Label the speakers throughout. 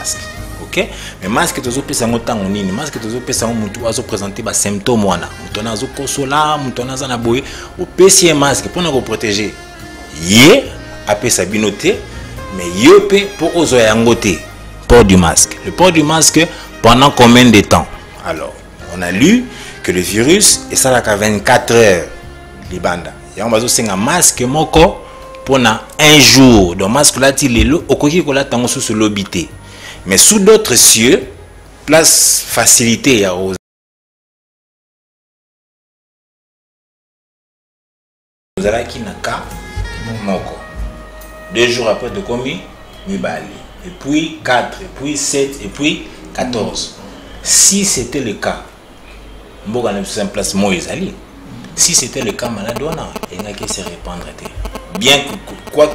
Speaker 1: masque. Ok? Mais masque tozo pesa ngotango nini? Masque tozo pesa mutu azo présenter ba symptômes wana. Mutona azo kosola, mutona za na boye, o pesi masque pour nous protéger. Yé apesa binoté, mais yopé pour ozo yangote. Port du masque. Le port du masque pendant combien de temps? Alors, on a lu que le virus est ça à 24 heures. Libanda. Il y a un masque moko pour un jour. Donc masque là il est au coquille qu'on a tango sous l'obité. Mais sous d'autres cieux, place facilité à aux qui n'a qu'à moko. 2 jours après de commis, Mibali. Et puis 4, et puis 7, et puis 14. Si c'était le cas, Mboga n'a plus en place Moïse Ali. Si c'était le cas malade, il n'y a qu'à se répandre. Bien que quoi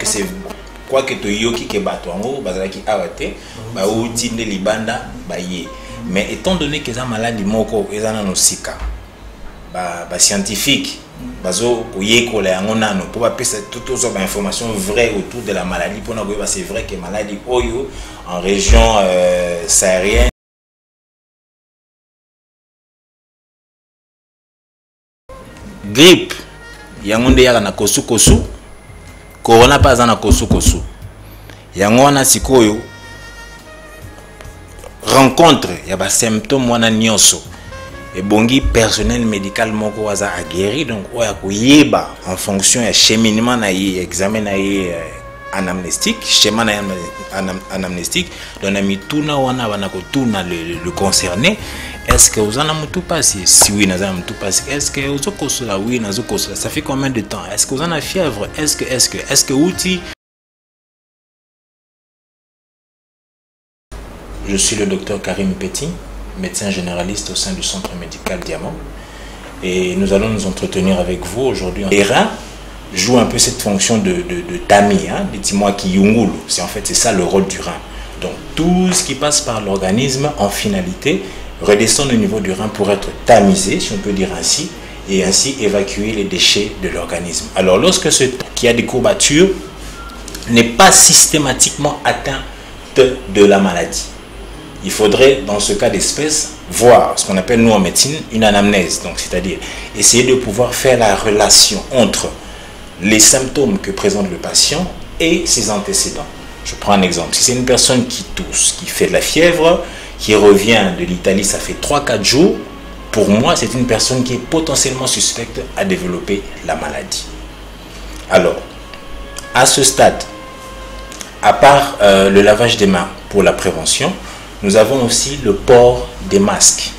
Speaker 1: que tu yoki ke batwango, bazalaki awate, ba outi ne libanda ba ye. Mais étant donné que ça maladie moko, ezana no sika, ba scientifique, bazo oyeko la yango nano pour pas passer toutes aux informations vraies autour de la maladie pour nous c'est vrai que maladie oyo en région saharienne grippe yango nde yaka na kosu kosu corona pas na kosu kosu yango wana sikoyo rencontre ya ba symptômes wana nyonso et bongi personnel médical moko waza a guéri donc oya koyeba en fonction ya cheminement na yi examen na yi anamnestique schéma na anamnestique donc na mituna wana wana ko tuna le concerné. Est-ce que vous en avez tout passé? Si oui, nous avons tout passé. Est-ce que vous avez tout oui, nous avons tout. Ça fait combien de temps? Est-ce que vous en avez fièvre? Est-ce que outil? Je suis le docteur Karim Petit, médecin généraliste au sein du centre médical Diamant. Et nous allons nous entretenir avec vous aujourd'hui. Les reins jouent un peu cette fonction de tamis, hein, dis-moi qui yungulu. C'est en fait c'est ça le rôle du rein. Donc tout ce qui passe par l'organisme en finalité redescendre au niveau du rein pour être tamisé, si on peut dire ainsi, et ainsi évacuer les déchets de l'organisme. Alors lorsque ce qui a des courbatures n'est pas systématiquement atteint de la maladie, il faudrait dans ce cas d'espèce voir ce qu'on appelle nous en médecine une anamnèse, donc c'est-à-dire essayer de pouvoir faire la relation entre les symptômes que présente le patient et ses antécédents. Je prends un exemple, si c'est une personne qui tousse, qui fait de la fièvre, qui revient de l'Italie, ça fait 3-4 jours, pour moi, c'est une personne qui est potentiellement suspecte à développer la maladie. Alors, à ce stade, à part le lavage des mains pour la prévention, nous avons aussi le port des masques.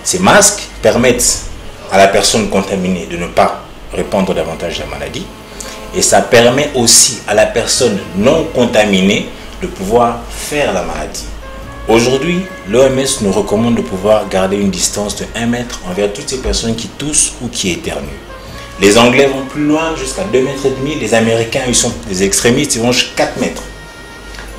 Speaker 1: Ces masques permettent à la personne contaminée de ne pas répandre davantage la maladie, et ça permet aussi à la personne non contaminée de pouvoir faire la maladie. Aujourd'hui, l'OMS nous recommande de pouvoir garder une distance de 1 mètre envers toutes ces personnes qui toussent ou qui éternuent. Les Anglais vont plus loin, jusqu'à 2,5 mètres. Les Américains, ils sont des extrémistes, ils vont jusqu'à 4 mètres.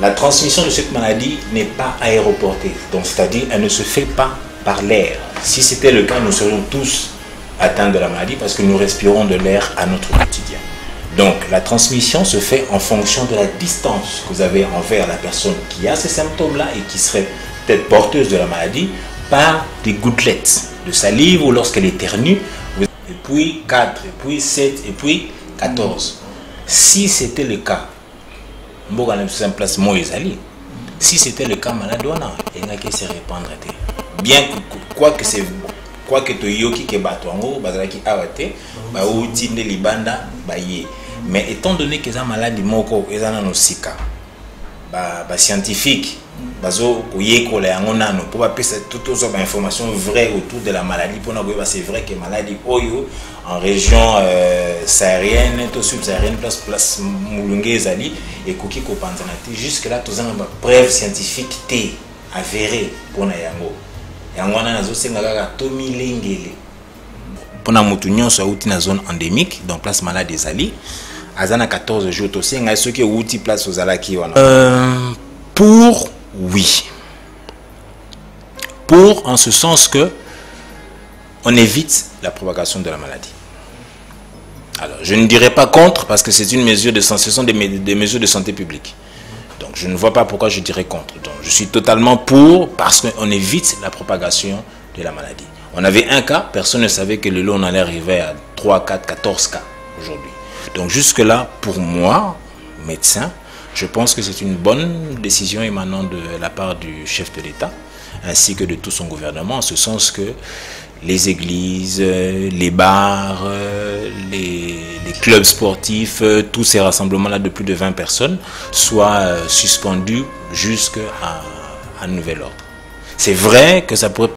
Speaker 1: La transmission de cette maladie n'est pas aéroportée, donc c'est-à-dire elle ne se fait pas par l'air. Si c'était le cas, nous serions tous atteints de la maladie parce que nous respirons de l'air à notre quotidien. Donc la transmission se fait en fonction de la distance que vous avez envers la personne qui a ces symptômes-là et qui serait peut-être porteuse de la maladie par des gouttelettes de salive ou lorsqu'elle éternue. Et puis 4, et puis 7, et puis 14. Si c'était le cas, place Moïse Ali. Si c'était le cas malade, il n'y a qu'à se répandre. Bien que quoi que tu yoki ke batwango, bazalaki awate, ba outi ne libanda ba ye. Mais étant donné que ça maladie moko ezana no sika, ba scientifique, bazo oyeko la yango nano pour pas passer toutes aux informations vraies autour de la maladie pour nous c'est vrai que maladie oyo en région saharienne, tout subsaharienne, place Mulungezali et koki ko panzanati jusque là tous en preuve scientifique té avérée pour na yango. Yango na nazo senga kaka Tomi Lengele. Pour na mutu nyonso auti na zone endémique donc place malade ezali azana 14 jours to senga ceux qui outi place aux alaki wana. Pour oui. Pour en ce sens que on évite la propagation de la maladie. Alors, je ne dirais pas contre parce que c'est une mesure de santé, ce sont des mesures de santé publique. Donc, Donc je ne vois pas pourquoi je dirais contre. Donc je suis totalement pour, parce qu'on évite la propagation de la maladie. On avait un cas, personne ne savait que le lot on allait arriver à 3, 4, 14 cas aujourd'hui. Donc jusque-là, pour moi, médecin, je pense que c'est une bonne décision émanant de la part du chef de l'État, ainsi que de tout son gouvernement, en ce sens que les églises, les bars, les clubs sportifs, tous ces rassemblements-là de plus de 20 personnes soient suspendus jusqu'à un nouvel ordre. C'est vrai que ça pourrait